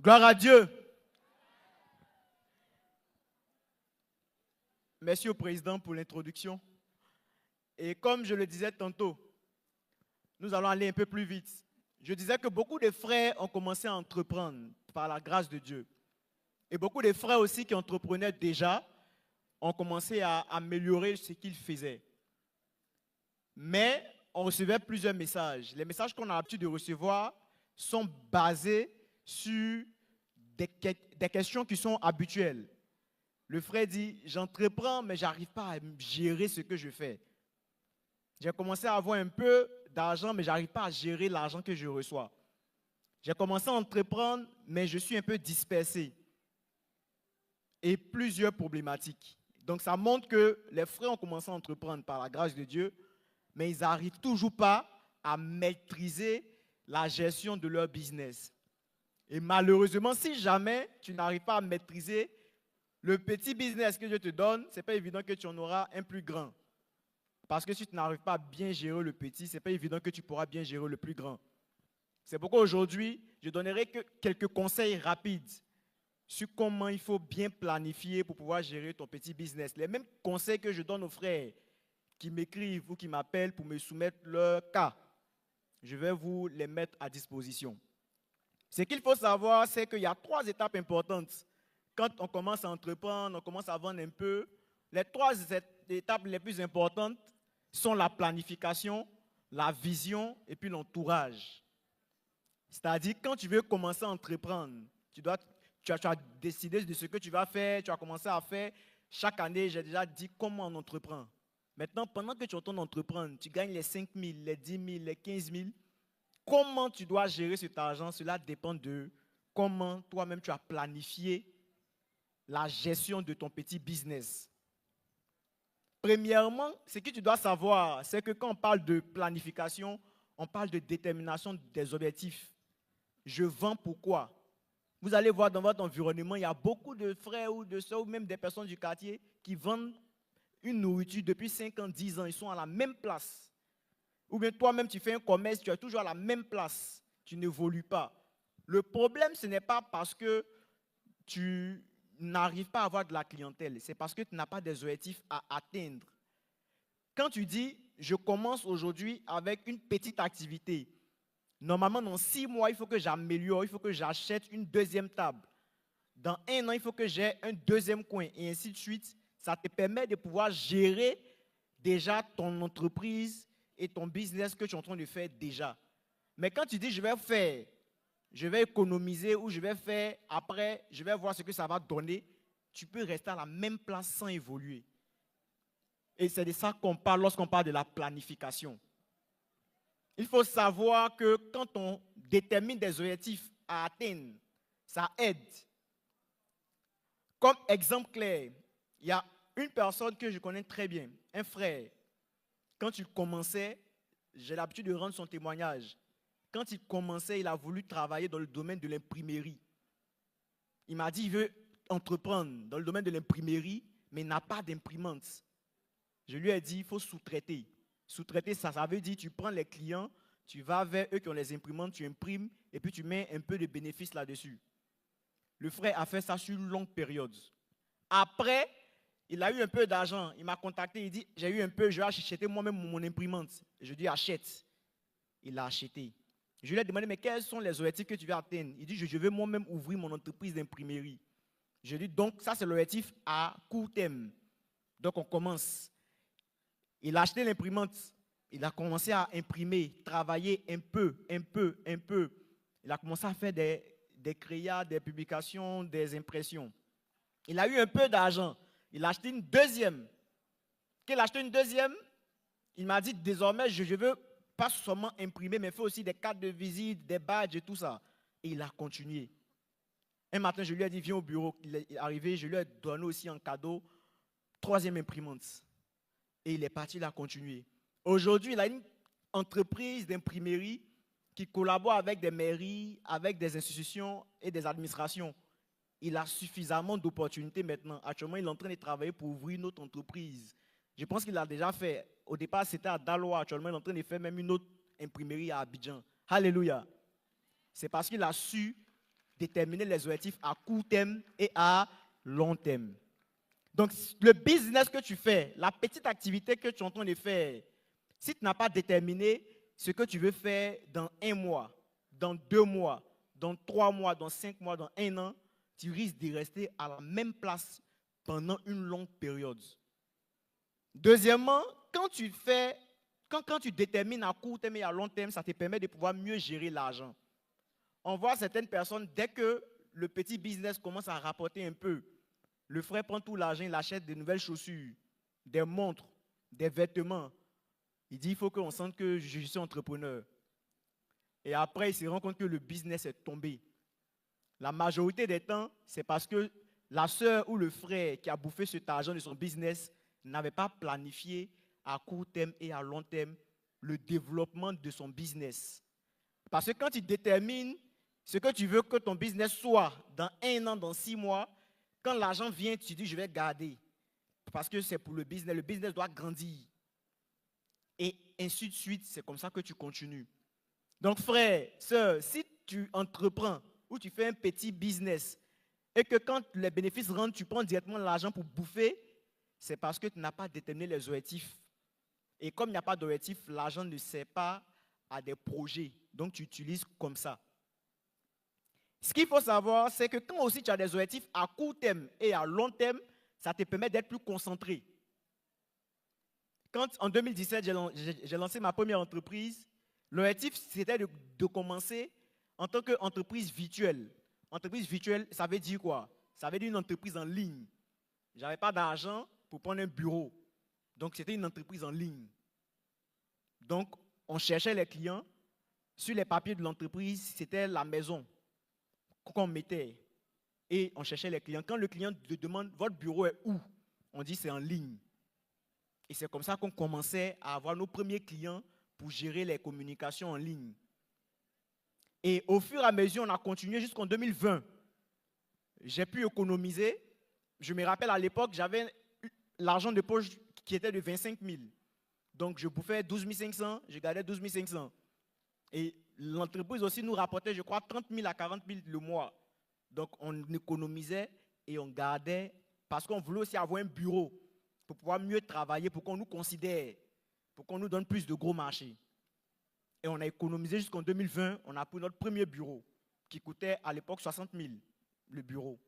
Gloire à Dieu. Merci au président pour l'introduction. Et comme je le disais tantôt, nous allons aller un peu plus vite. Je disais que beaucoup de frères ont commencé à entreprendre par la grâce de Dieu. Et beaucoup de frères aussi qui entreprenaient déjà ont commencé à améliorer ce qu'ils faisaient. Mais on recevait plusieurs messages. Les messages qu'on a l'habitude de recevoir sont basés sur des questions qui sont habituelles. Le frère dit, j'entreprends, mais je n'arrive pas à gérer ce que je fais. J'ai commencé à avoir un peu d'argent, mais je n'arrive pas à gérer l'argent que je reçois. J'ai commencé à entreprendre, mais je suis un peu dispersé. Et plusieurs problématiques. Donc ça montre que les frères ont commencé à entreprendre par la grâce de Dieu, mais ils n'arrivent toujours pas à maîtriser la gestion de leur business. Et malheureusement, si jamais tu n'arrives pas à maîtriser le petit business que Dieu te donne, ce n'est pas évident que tu en auras un plus grand. Parce que si tu n'arrives pas à bien gérer le petit, ce n'est pas évident que tu pourras bien gérer le plus grand. C'est pourquoi aujourd'hui, je donnerai que quelques conseils rapides sur comment il faut bien planifier pour pouvoir gérer ton petit business. Les mêmes conseils que je donne aux frères qui m'écrivent ou qui m'appellent pour me soumettre leur cas, je vais vous les mettre à disposition. Ce qu'il faut savoir, c'est qu'il y a 3 étapes importantes. Quand on commence à entreprendre, on commence à vendre un peu, les 3 étapes les plus importantes sont la planification, la vision et puis l'entourage. C'est-à-dire, quand tu veux commencer à entreprendre, tu as décidé de ce que tu vas faire, tu as commencé à faire. Chaque année, j'ai déjà dit comment on entreprend. Maintenant, pendant que tu es en train d'entreprendre, tu gagnes les 5 000, les 10 000, les 15 000. Comment tu dois gérer cet argent, cela dépend de comment toi-même tu as planifié la gestion de ton petit business. Premièrement, ce que tu dois savoir, c'est que quand on parle de planification, on parle de détermination des objectifs. Je vends pourquoi? Vous allez voir dans votre environnement, il y a beaucoup de frères ou de soeurs ou même des personnes du quartier qui vendent une nourriture depuis 5 ans, 10 ans. Ils sont à la même place. Ou bien toi-même, tu fais un commerce, tu es toujours à la même place. Tu n'évolues pas. Le problème, ce n'est pas parce que tu n'arrives pas à avoir de la clientèle. C'est parce que tu n'as pas des objectifs à atteindre. Quand tu dis, je commence aujourd'hui avec une petite activité, normalement, dans 6 mois, il faut que j'améliore, il faut que j'achète une deuxième table. Dans 1 an, il faut que j'ai un deuxième coin, et ainsi de suite. Ça te permet de pouvoir gérer déjà ton entreprise et ton business que tu es en train de faire déjà. Mais quand tu dis, je vais économiser ou je vais faire, après, je vais voir ce que ça va donner, tu peux rester à la même place sans évoluer. Et c'est de ça qu'on parle lorsqu'on parle de la planification. Il faut savoir que quand on détermine des objectifs à atteindre, ça aide. Comme exemple clair, il y a une personne que je connais très bien, un frère. Quand il commençait, j'ai l'habitude de rendre son témoignage. Quand il commençait, il a voulu travailler dans le domaine de l'imprimerie. Il m'a dit qu'il veut entreprendre dans le domaine de l'imprimerie, mais il n'a pas d'imprimante. Je lui ai dit il faut sous-traiter. Sous-traiter, ça veut dire tu prends les clients, tu vas vers eux qui ont les imprimantes, tu imprimes et puis tu mets un peu de bénéfice là-dessus. Le frère a fait ça sur une longue période. Après, il a eu un peu d'argent. Il m'a contacté, il dit j'ai eu un peu, je vais acheter moi-même mon imprimante. Je lui ai dit achète. Il l'a acheté. Je lui ai demandé mais quels sont les objectifs que tu veux atteindre? Il dit je veux moi-même ouvrir mon entreprise d'imprimerie. Je lui ai dit donc ça c'est l'objectif à court terme. Donc on commence. Il a acheté l'imprimante. Il a commencé à imprimer, travailler un peu. Il a commencé à faire des créas, des publications, des impressions. Il a eu un peu d'argent. Il a acheté une deuxième. Quand il a acheté une deuxième, il m'a dit désormais, je veux pas seulement imprimer, mais faire aussi des cartes de visite, des badges et tout ça. Et il a continué. Un matin, je lui ai dit, viens au bureau. Il est arrivé, je lui ai donné aussi en cadeau 3e imprimante. Et il est parti, il a continué. Aujourd'hui, il a une entreprise d'imprimerie qui collabore avec des mairies, avec des institutions et des administrations. Il a suffisamment d'opportunités maintenant. Actuellement, il est en train de travailler pour ouvrir une autre entreprise. Je pense qu'il l'a déjà fait. Au départ, c'était à Daloa. Actuellement, il est en train de faire même une autre imprimerie à Abidjan. Alléluia. C'est parce qu'il a su déterminer les objectifs à court terme et à long terme. Donc, le business que tu fais, la petite activité que tu es en train de faire, si tu n'as pas déterminé ce que tu veux faire dans 1 mois, dans 2 mois, dans 3 mois, dans 5 mois, dans 1 an, tu risques de rester à la même place pendant une longue période. Deuxièmement, quand tu détermines à court terme et à long terme, ça te permet de pouvoir mieux gérer l'argent. On voit certaines personnes, dès que le petit business commence à rapporter un peu, le frère prend tout l'argent, il achète de nouvelles chaussures, des montres, des vêtements. Il dit, il faut qu'on sente que je suis entrepreneur. Et après, il se rend compte que le business est tombé. La majorité des temps, c'est parce que la sœur ou le frère qui a bouffé cet argent de son business n'avait pas planifié à court terme et à long terme le développement de son business. Parce que quand tu détermines ce que tu veux que ton business soit dans 1 an, dans 6 mois, quand l'argent vient, tu dis je vais garder. Parce que c'est pour le business doit grandir. Et ainsi de suite, c'est comme ça que tu continues. Donc frère, sœur, si tu entreprends ou tu fais un petit business et que quand les bénéfices rentrent, tu prends directement l'argent pour bouffer, c'est parce que tu n'as pas déterminé les objectifs. Et comme il n'y a pas d'objectif, l'argent ne sert pas à des projets. Donc tu utilises comme ça. Ce qu'il faut savoir, c'est que quand aussi tu as des objectifs à court terme et à long terme, ça te permet d'être plus concentré. Quand en 2017, j'ai lancé ma première entreprise, l'objectif c'était de commencer en tant qu'entreprise virtuelle. Entreprise virtuelle, ça veut dire quoi? Ça veut dire une entreprise en ligne. Je n'avais pas d'argent pour prendre un bureau. Donc c'était une entreprise en ligne. Donc on cherchait les clients. Sur les papiers de l'entreprise, c'était la maison qu'on mettait. Et on cherchait les clients. Quand le client te demande « Votre bureau est où ?» On dit « C'est en ligne ». Et c'est comme ça qu'on commençait à avoir nos premiers clients pour gérer les communications en ligne. Et au fur et à mesure, on a continué jusqu'en 2020. J'ai pu économiser. Je me rappelle à l'époque, j'avais l'argent de poche qui était de 25 000. Donc je bouffais 12 500, je gardais 12 500. Et l'entreprise aussi nous rapportait, je crois, 30 000 à 40 000 le mois. Donc on économisait et on gardait parce qu'on voulait aussi avoir un bureau pour pouvoir mieux travailler, pour qu'on nous considère, pour qu'on nous donne plus de gros marchés. Et on a économisé jusqu'en 2020, on a pris notre premier bureau qui coûtait à l'époque 60 000, le bureau.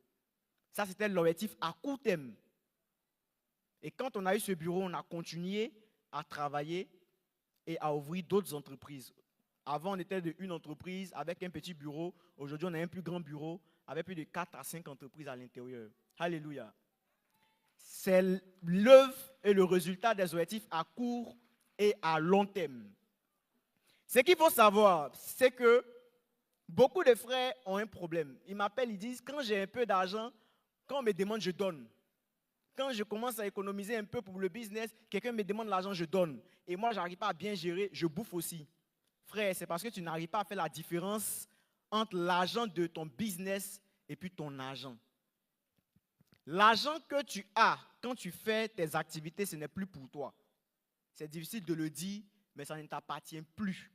Ça, c'était l'objectif à court terme. Et quand on a eu ce bureau, on a continué à travailler et à ouvrir d'autres entreprises. Avant, on était une entreprise avec un petit bureau. Aujourd'hui, on a un plus grand bureau avec plus de 4 à 5 entreprises à l'intérieur. Alléluia. C'est l'œuvre et le résultat des objectifs à court et à long terme. Ce qu'il faut savoir, c'est que beaucoup de frères ont un problème. Ils m'appellent, ils disent, quand j'ai un peu d'argent, quand on me demande, je donne. Quand je commence à économiser un peu pour le business, quelqu'un me demande l'argent, je donne. Et moi, je n'arrive pas à bien gérer, je bouffe aussi. Frère, c'est parce que tu n'arrives pas à faire la différence entre l'argent de ton business et puis ton argent. L'argent que tu as quand tu fais tes activités, ce n'est plus pour toi. C'est difficile de le dire, mais ça ne t'appartient plus.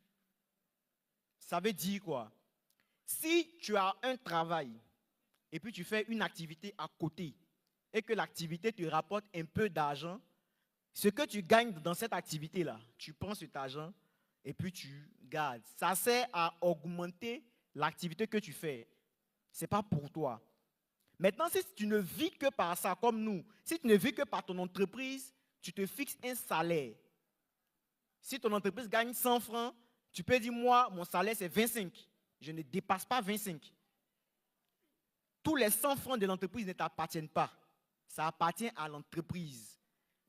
Ça veut dire quoi? Si tu as un travail et puis tu fais une activité à côté et que l'activité te rapporte un peu d'argent, ce que tu gagnes dans cette activité-là, tu prends cet argent et puis tu gardes. Ça sert à augmenter l'activité que tu fais. Ce n'est pas pour toi. Maintenant, si tu ne vis que par ça, comme nous, si tu ne vis que par ton entreprise, tu te fixes un salaire. Si ton entreprise gagne 100 francs, tu peux dire, moi, mon salaire, c'est 25. Je ne dépasse pas 25. Tous les 100 francs de l'entreprise ne t'appartiennent pas. Ça appartient à l'entreprise.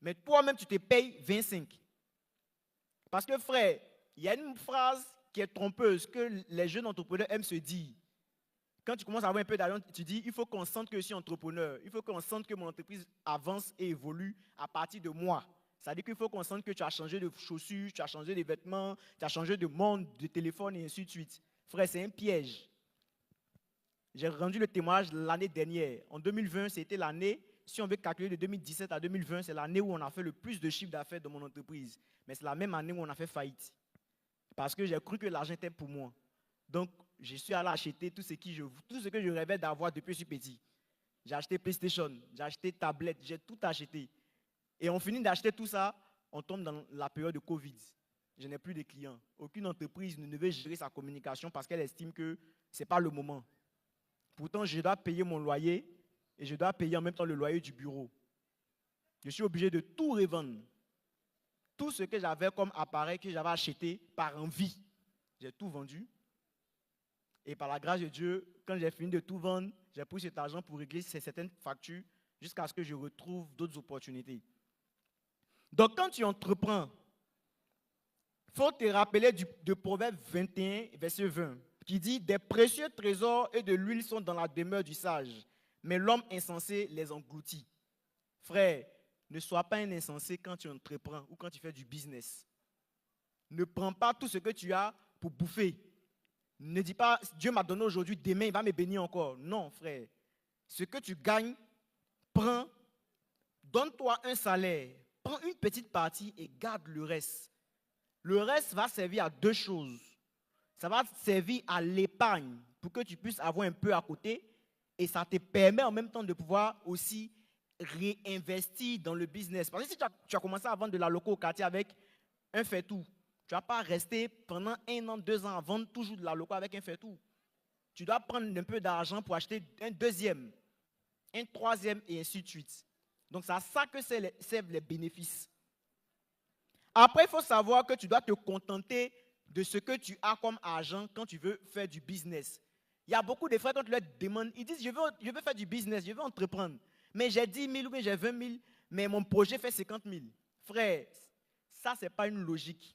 Mais toi-même, tu te payes 25. Parce que, frère, il y a une phrase qui est trompeuse que les jeunes entrepreneurs aiment se dire. Quand tu commences à avoir un peu d'argent, tu dis, il faut qu'on sente que je suis entrepreneur. Il faut qu'on sente que mon entreprise avance et évolue à partir de moi. C'est-à-dire qu'il faut qu'on sente que tu as changé de chaussures, tu as changé de vêtements, tu as changé de monde, de téléphone et ainsi de suite. Frère, c'est un piège. J'ai rendu le témoignage l'année dernière. En 2020, c'était l'année, si on veut calculer de 2017 à 2020, c'est l'année où on a fait le plus de chiffre d'affaires de mon entreprise. Mais c'est la même année où on a fait faillite. Parce que j'ai cru que l'argent était pour moi. Donc, je suis allé acheter tout ce que je rêvais d'avoir depuis que je suis petit. J'ai acheté PlayStation, j'ai acheté tablette, j'ai tout acheté. Et on finit d'acheter tout ça, on tombe dans la période de Covid. Je n'ai plus de clients. Aucune entreprise ne veut gérer sa communication parce qu'elle estime que ce n'est pas le moment. Pourtant, je dois payer mon loyer et je dois payer en même temps le loyer du bureau. Je suis obligé de tout revendre. Tout ce que j'avais comme appareil que j'avais acheté par envie, j'ai tout vendu. Et par la grâce de Dieu, quand j'ai fini de tout vendre, j'ai pris cet argent pour régler certaines factures jusqu'à ce que je retrouve d'autres opportunités. Donc, quand tu entreprends, il faut te rappeler de Proverbe 21, verset 20, qui dit « Des précieux trésors et de l'huile sont dans la demeure du sage, mais l'homme insensé les engloutit. » Frère, ne sois pas un insensé quand tu entreprends ou quand tu fais du business. Ne prends pas tout ce que tu as pour bouffer. Ne dis pas « Dieu m'a donné aujourd'hui, demain il va me bénir encore. » Non, frère. Ce que tu gagnes, prends, donne-toi un salaire, prends une petite partie et garde le reste. Le reste va servir à deux choses. Ça va servir à l'épargne pour que tu puisses avoir un peu à côté et ça te permet en même temps de pouvoir aussi réinvestir dans le business. Parce que si tu as commencé à vendre de la loco au quartier avec un fait-tout, tu ne vas pas rester pendant 1 an, 2 ans à vendre toujours de la loco avec un fait-tout. Tu dois prendre un peu d'argent pour acheter un deuxième, un troisième et ainsi de suite. Donc c'est à ça que servent les bénéfices. Après, il faut savoir que tu dois te contenter de ce que tu as comme argent quand tu veux faire du business. Il y a beaucoup de frères, quand tu leur demandes, ils disent, je veux faire du business, je veux entreprendre. Mais j'ai 10 000 ou bien j'ai 20 000, mais mon projet fait 50 000. Frère, ça, ce n'est pas une logique.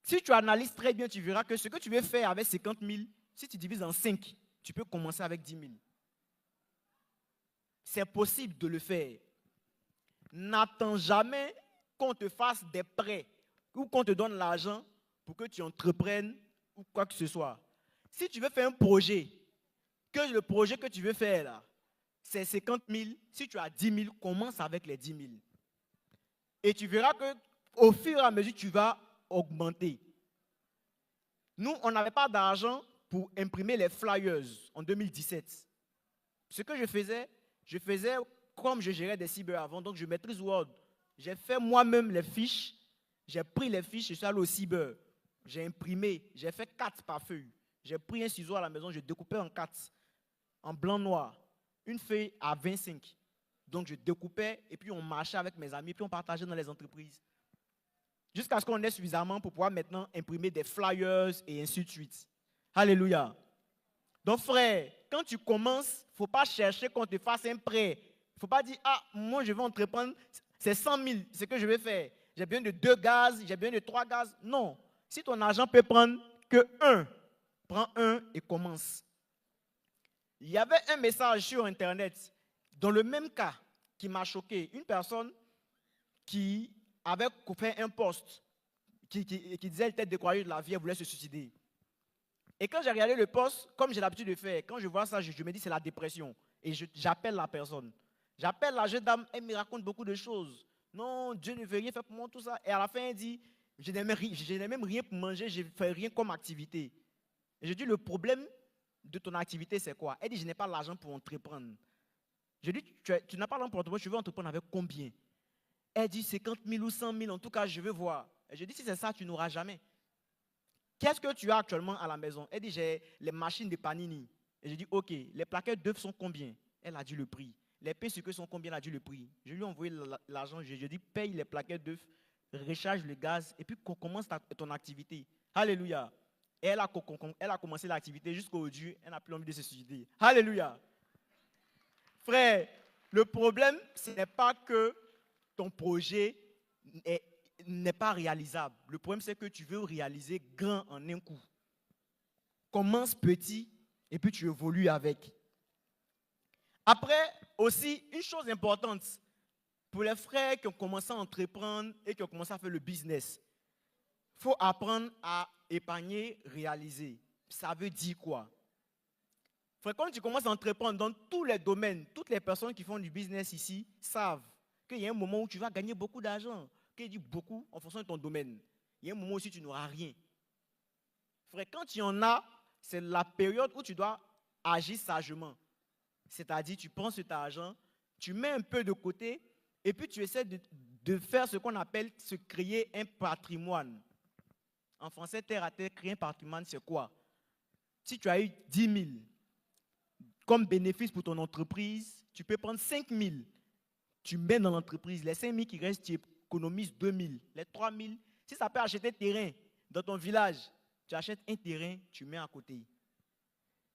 Si tu analyses très bien, tu verras que ce que tu veux faire avec 50 000, si tu divises en 5, tu peux commencer avec 10 000. C'est possible de le faire. N'attends jamais qu'on te fasse des prêts ou qu'on te donne l'argent pour que tu entreprennes ou quoi que ce soit. Si tu veux faire un projet, que le projet que tu veux faire là, c'est 50 000, si tu as 10 000, commence avec les 10 000. Et tu verras qu'au fur et à mesure, tu vas augmenter. Nous, on n'avait pas d'argent pour imprimer les flyers en 2017. Ce que je faisais comme je gérais des cyber avant, donc je maîtrise Word. J'ai fait moi-même les fiches, j'ai pris les fiches, je suis allé au cyber. J'ai imprimé, j'ai fait 4 par feuille. J'ai pris un ciseau à la maison, je découpais en 4, en blanc-noir. Une feuille à 25. Donc je découpais et puis on marchait avec mes amis, puis on partageait dans les entreprises. Jusqu'à ce qu'on ait suffisamment pour pouvoir maintenant imprimer des flyers et ainsi de suite. Alléluia. Donc frère, quand tu commences, il ne faut pas chercher qu'on te fasse un prêt. Il ne faut pas dire, ah, moi je vais entreprendre, c'est 100 000, c'est ce que je vais faire. J'ai besoin de 2 gaz, j'ai besoin de 3 gaz. Non. Si ton argent peut prendre que 1, prends 1 et commence. Il y avait un message sur Internet, dans le même cas, qui m'a choqué. Une personne qui avait fait un post qui disait qu'elle était découragée de la vie, elle voulait se suicider. Et quand j'ai regardé le post, comme j'ai l'habitude de faire, quand je vois ça, je me dis c'est la dépression. Et j'appelle la personne. J'appelle la jeune dame, elle me raconte beaucoup de choses. Non, Dieu ne veut rien faire pour moi, tout ça. Et à la fin, elle dit, je n'ai même rien pour manger, je ne fais rien comme activité. Et je dis, le problème de ton activité, c'est quoi? Elle dit, je n'ai pas l'argent pour entreprendre. Je dis, tu n'as pas l'argent pour entreprendre, tu veux entreprendre avec combien? Elle dit 50 000 ou 100 000, en tout cas, je veux voir. Et je dis, si c'est ça, tu n'auras jamais. Qu'est-ce que tu as actuellement à la maison? Elle dit, j'ai les machines de Panini. Et je dis, ok, les plaquettes d'œufs sont combien? Elle a dit le prix. Les pains sucrés sont combien? Elle a dit le prix. Je lui ai envoyé l'argent, je dis, paye les plaquettes d'œufs, recharge le gaz, et puis commence ton activité. Alléluia. Et elle a commencé l'activité jusqu'aujourd'hui, elle n'a plus envie de se suicider. Alléluia. Frère, le problème, ce n'est pas que ton projet n'est pas réalisable. Le problème, c'est que tu veux réaliser grand en un coup. Commence petit et puis tu évolues avec. Après, aussi, une chose importante pour les frères qui ont commencé à entreprendre et qui ont commencé à faire le business, il faut apprendre à épargner, réaliser. Ça veut dire quoi? Frère, quand tu commences à entreprendre dans tous les domaines, toutes les personnes qui font du business ici savent qu'il y a un moment où tu vas gagner beaucoup d'argent. Qu'il dit beaucoup en fonction de ton domaine. Il y a un moment aussi où tu n'auras rien. Frère, quand tu en as, c'est la période où tu dois agir sagement. C'est-à-dire, tu prends cet argent, tu mets un peu de côté, et puis tu essaies de faire ce qu'on appelle se créer un patrimoine. En français, terre à terre, créer un patrimoine, c'est quoi? Si tu as eu 10 000 comme bénéfice pour ton entreprise, tu peux prendre 5 000, tu mets dans l'entreprise. Les 5 000 qui restent, tu économises 2 000. Les 3 000, si ça peut acheter terrain dans ton village, tu achètes un terrain, tu mets à côté.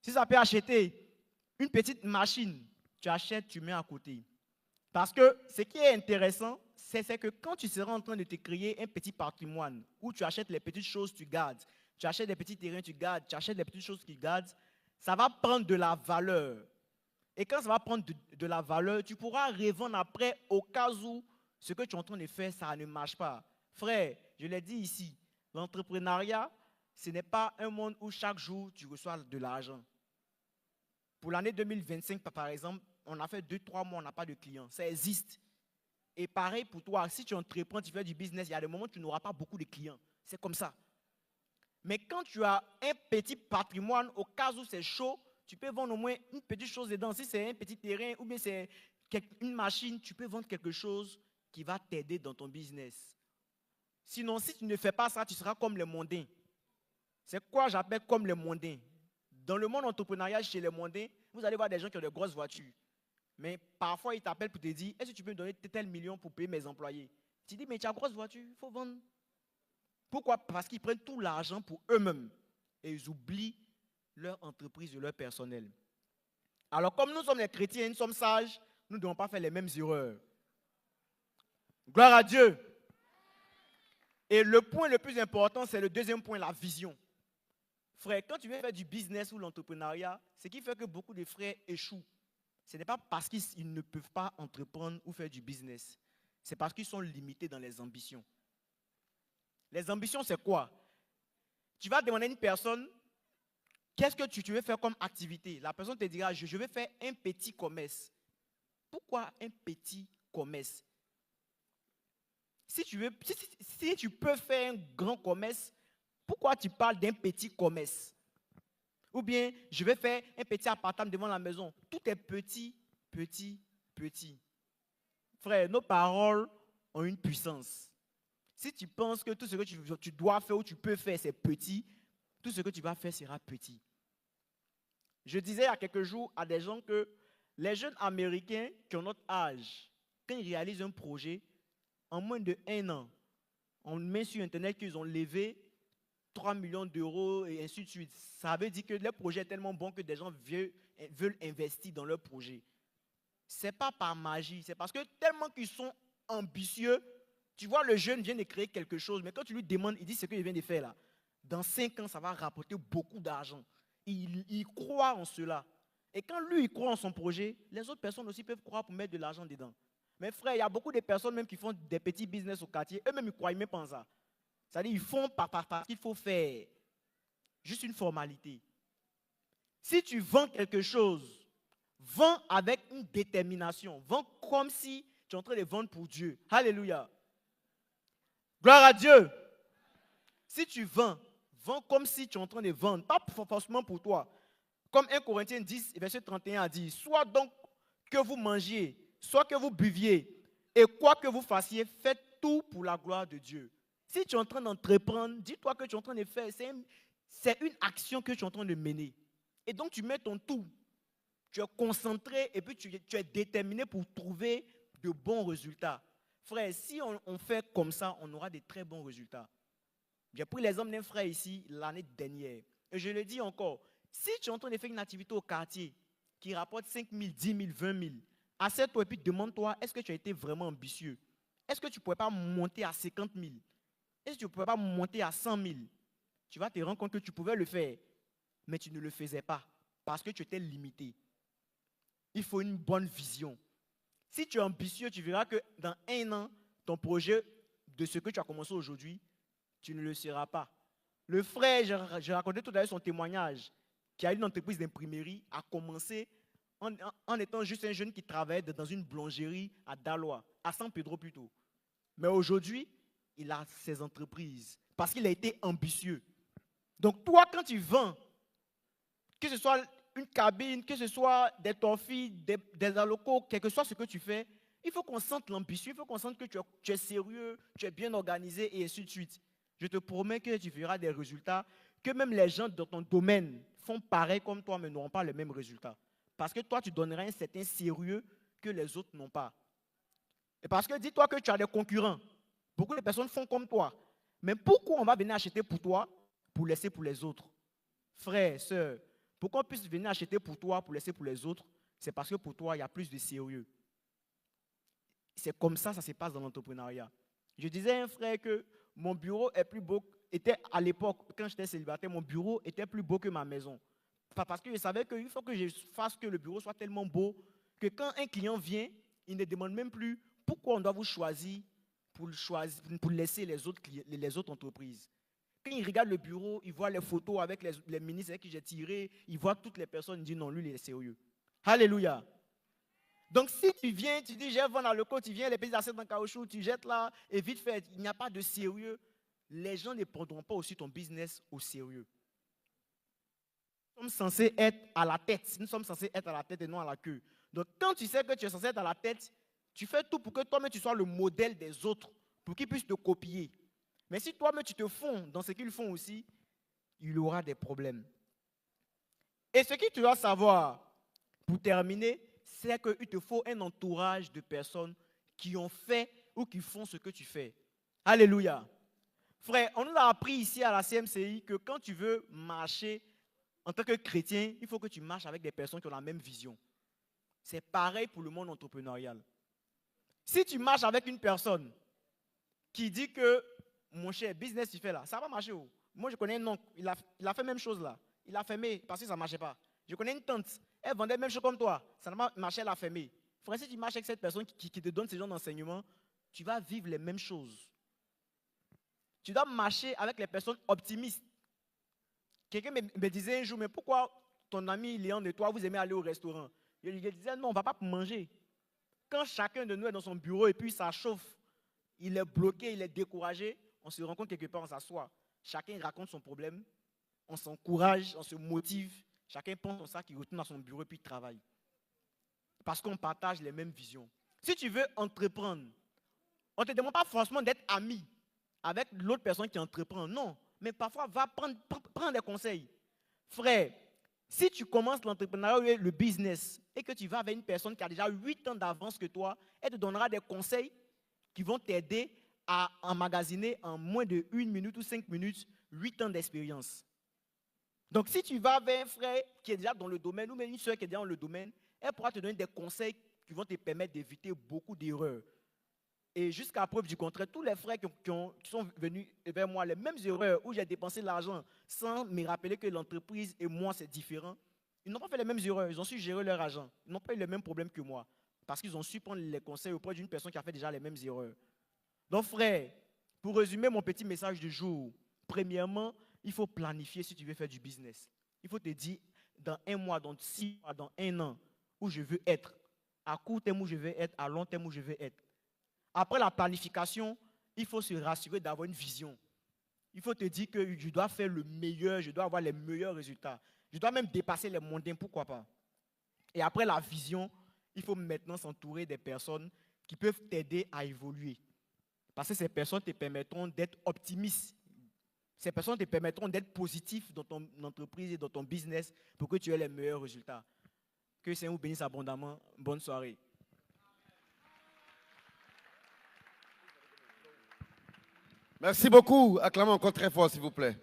Si ça peut acheter une petite machine, tu achètes, tu mets à côté. Parce que ce qui est intéressant, c'est que quand tu seras en train de te créer un petit patrimoine, où tu achètes les petites choses, tu gardes, tu achètes des petits terrains, tu gardes, tu achètes des petites choses, tu gardes, ça va prendre de la valeur. Et quand ça va prendre de la valeur, tu pourras revendre après au cas où ce que tu es en train de faire, ça ne marche pas. Frère, je l'ai dit ici, l'entrepreneuriat, ce n'est pas un monde où chaque jour tu reçois de l'argent. Pour l'année 2025, par exemple, on a fait 2-3 mois, on n'a pas de clients. Ça existe. Et pareil pour toi, si tu entreprends, tu fais du business, il y a des moments où tu n'auras pas beaucoup de clients. C'est comme ça. Mais quand tu as un petit patrimoine, au cas où c'est chaud, tu peux vendre au moins une petite chose dedans. Si c'est un petit terrain ou bien c'est une machine, tu peux vendre quelque chose qui va t'aider dans ton business. Sinon, si tu ne fais pas ça, tu seras comme les mondains. C'est quoi j'appelle comme les mondains? Dans le monde entrepreneurial, chez les mondains, vous allez voir des gens qui ont de grosses voitures. Mais parfois, ils t'appellent pour te dire, est-ce que tu peux me donner tel million pour payer mes employés? Tu dis, mais tu as une grosse voiture, il faut vendre. Pourquoi? Parce qu'ils prennent tout l'argent pour eux-mêmes. Et ils oublient leur entreprise et leur personnel. Alors, comme nous sommes les chrétiens, nous sommes sages, nous ne devons pas faire les mêmes erreurs. Gloire à Dieu. Et le point le plus important, c'est le deuxième point, la vision. Frère, quand tu veux faire du business ou l'entrepreneuriat, ce qui fait que beaucoup de frères échouent, ce n'est pas parce qu'ils ne peuvent pas entreprendre ou faire du business. C'est parce qu'ils sont limités dans les ambitions. Les ambitions, c'est quoi? Tu vas demander à une personne, qu'est-ce que tu veux faire comme activité? La personne te dira, je vais faire un petit commerce. Pourquoi un petit commerce? Si tu peux faire un grand commerce, pourquoi tu parles d'un petit commerce? Ou bien, je vais faire un petit appartement devant la maison. Tout est petit, petit, petit. Frère, nos paroles ont une puissance. Si tu penses que tout ce que tu dois faire ou tu peux faire, c'est petit, tout ce que tu vas faire sera petit. Je disais il y a quelques jours à des gens que les jeunes Américains qui ont notre âge, quand ils réalisent un projet, en moins de 1 an, on met sur Internet qu'ils ont levé 3 millions d'euros et ainsi de suite. Ça veut dire que le projet est tellement bon que des gens veulent investir dans leur projet. Ce n'est pas par magie, c'est parce que tellement qu'ils sont ambitieux, tu vois, le jeune vient de créer quelque chose, mais quand tu lui demandes, il dit ce qu'il vient de faire là. Dans 5 ans, ça va rapporter beaucoup d'argent. Il croit en cela. Et quand lui, il croit en son projet, les autres personnes aussi peuvent croire pour mettre de l'argent dedans. Mais frère, il y a beaucoup de personnes même qui font des petits business au quartier, eux-mêmes, ils ne croient même pas en ça. C'est-à-dire, ils font parce qu'il faut faire. Juste une formalité. Si tu vends quelque chose, vends avec une détermination. Vends comme si tu es en train de vendre pour Dieu. Alléluia. Gloire à Dieu. Si tu vends, vends comme si tu es en train de vendre. Pas forcément pour toi. Comme 1 Corinthiens 10, verset 31 a dit, soit donc que vous mangiez, soit que vous buviez, et quoi que vous fassiez, faites tout pour la gloire de Dieu. Si tu es en train d'entreprendre, dis-toi que tu es en train de faire, c'est une action que tu es en train de mener. Et donc tu mets ton tout. Tu es concentré et puis tu es déterminé pour trouver de bons résultats. Frère, si on fait comme ça, on aura de très bons résultats. J'ai pris l'exemple d'un frère ici l'année dernière. Et je le dis encore, si tu es en train de faire une activité au quartier qui rapporte 5 000, 10 000, 20 000, assieds-toi et puis demande-toi, est-ce que tu as été vraiment ambitieux? Est-ce que tu ne pourrais pas monter à 50 000? Est-ce que tu ne pourrais pas monter à 100 000? Tu vas te rendre compte que tu pouvais le faire, mais tu ne le faisais pas parce que tu étais limité. Il faut une bonne vision. Si tu es ambitieux, tu verras que dans 1 an, ton projet de ce que tu as commencé aujourd'hui, tu ne le seras pas. Le frère, j'ai raconté tout à l'heure son témoignage, qui a une entreprise d'imprimerie, a commencé en étant juste un jeune qui travaillait dans une boulangerie à Daloa, à San Pedro plutôt. Mais aujourd'hui, il a ses entreprises parce qu'il a été ambitieux. Donc toi, quand tu vends, que ce soit une cabine, que ce soit des torfilles, des allocaux, quel que soit ce que tu fais, il faut qu'on sente l'ambition, il faut qu'on sente que tu es sérieux, tu es bien organisé et ainsi de suite. Je te promets que tu verras des résultats, que même les gens dans ton domaine font pareil comme toi, mais n'auront pas le même résultat. Parce que toi, tu donneras un certain sérieux que les autres n'ont pas. Et parce que dis-toi que tu as des concurrents. Beaucoup de personnes font comme toi. Mais pourquoi on va venir acheter pour toi pour laisser pour les autres? Frère, sœur, pour qu'on puisse venir acheter pour toi pour laisser pour les autres, c'est parce que pour toi, il y a plus de sérieux. C'est comme ça se passe dans l'entrepreneuriat. Je disais à un frère que mon bureau est plus beau, était à l'époque, quand j'étais célibataire, mon bureau était plus beau que ma maison. Parce que je savais qu'il faut que je fasse que le bureau soit tellement beau que quand un client vient, il ne demande même plus pourquoi on doit vous choisir pour laisser les autres entreprises. Quand il regarde le bureau, il voit les photos avec les ministres avec qui j'ai tiré, il voit toutes les personnes, il dit non, lui, il est sérieux. Alléluia. Donc si tu viens, tu dis, j'ai vendu dans le côté, tu viens, les petits assiettes en caoutchouc, tu jettes là, et vite fait, il n'y a pas de sérieux, les gens ne prendront pas aussi ton business au sérieux. Nous sommes censés être à la tête. Nous sommes censés être à la tête et non à la queue. Donc, quand tu sais que tu es censé être à la tête, tu fais tout pour que toi-même tu sois le modèle des autres, pour qu'ils puissent te copier. Mais si toi-même tu te fonds dans ce qu'ils font aussi, il y aura des problèmes. Et ce que tu dois savoir, pour terminer, c'est qu'il te faut un entourage de personnes qui ont fait ou qui font ce que tu fais. Alléluia. Frère, on nous a appris ici à la CMCI que quand tu veux marcher en tant que chrétien, il faut que tu marches avec des personnes qui ont la même vision. C'est pareil pour le monde entrepreneurial. Si tu marches avec une personne qui dit que, mon cher, business tu fais là, ça va marcher où? Moi, je connais un oncle, il a fait la même chose là. Il a fermé parce que ça ne marchait pas. Je connais une tante, elle vendait la même chose comme toi. Ça n'a pas marché, elle a fermé. Frère, si tu marches avec cette personne qui te donne ce genre d'enseignement, tu vas vivre les mêmes choses. Tu dois marcher avec les personnes optimistes. Quelqu'un me disait un jour, mais pourquoi ton ami Léon et toi, vous aimez aller au restaurant? Je disais, non, on ne va pas manger. Quand chacun de nous est dans son bureau et puis ça chauffe, il est bloqué, il est découragé, on se rencontre quelque part, on s'assoit. Chacun raconte son problème, on s'encourage, on se motive. Chacun prend son sac, il retourne dans son bureau et puis il travaille. Parce qu'on partage les mêmes visions. Si tu veux entreprendre, on ne te demande pas forcément d'être ami avec l'autre personne qui entreprend. Non, mais parfois, va prendre des conseils. Frère, si tu commences l'entrepreneuriat, le business, et que tu vas avec une personne qui a déjà 8 ans d'avance que toi, elle te donnera des conseils qui vont t'aider à emmagasiner en moins de 1 minute ou 5 minutes 8 ans d'expérience. Donc, si tu vas avec un frère qui est déjà dans le domaine, ou même une soeur qui est déjà dans le domaine, elle pourra te donner des conseils qui vont te permettre d'éviter beaucoup d'erreurs. Et jusqu'à preuve du contraire, tous les frères qui sont venus vers moi, les mêmes erreurs où j'ai dépensé de l'argent sans me rappeler que l'entreprise et moi, c'est différent, ils n'ont pas fait les mêmes erreurs, ils ont su gérer leur argent. Ils n'ont pas eu les mêmes problèmes que moi, parce qu'ils ont su prendre les conseils auprès d'une personne qui a fait déjà les mêmes erreurs. Donc frère, pour résumer mon petit message du jour, premièrement, il faut planifier si tu veux faire du business. Il faut te dire, dans 1 mois, dans 6 mois, dans 1 an, où je veux être. À court terme où je veux être, à long terme où je veux être. Après la planification, il faut se rassurer d'avoir une vision. Il faut te dire que je dois faire le meilleur, je dois avoir les meilleurs résultats. Je dois même dépasser les mondains, pourquoi pas. Et après la vision, il faut maintenant s'entourer des personnes qui peuvent t'aider à évoluer. Parce que ces personnes te permettront d'être optimiste. Ces personnes te permettront d'être positif dans ton entreprise et dans ton business pour que tu aies les meilleurs résultats. Que le Seigneur vous bénisse abondamment. Bonne soirée. Merci beaucoup. Acclamons encore très fort, s'il vous plaît.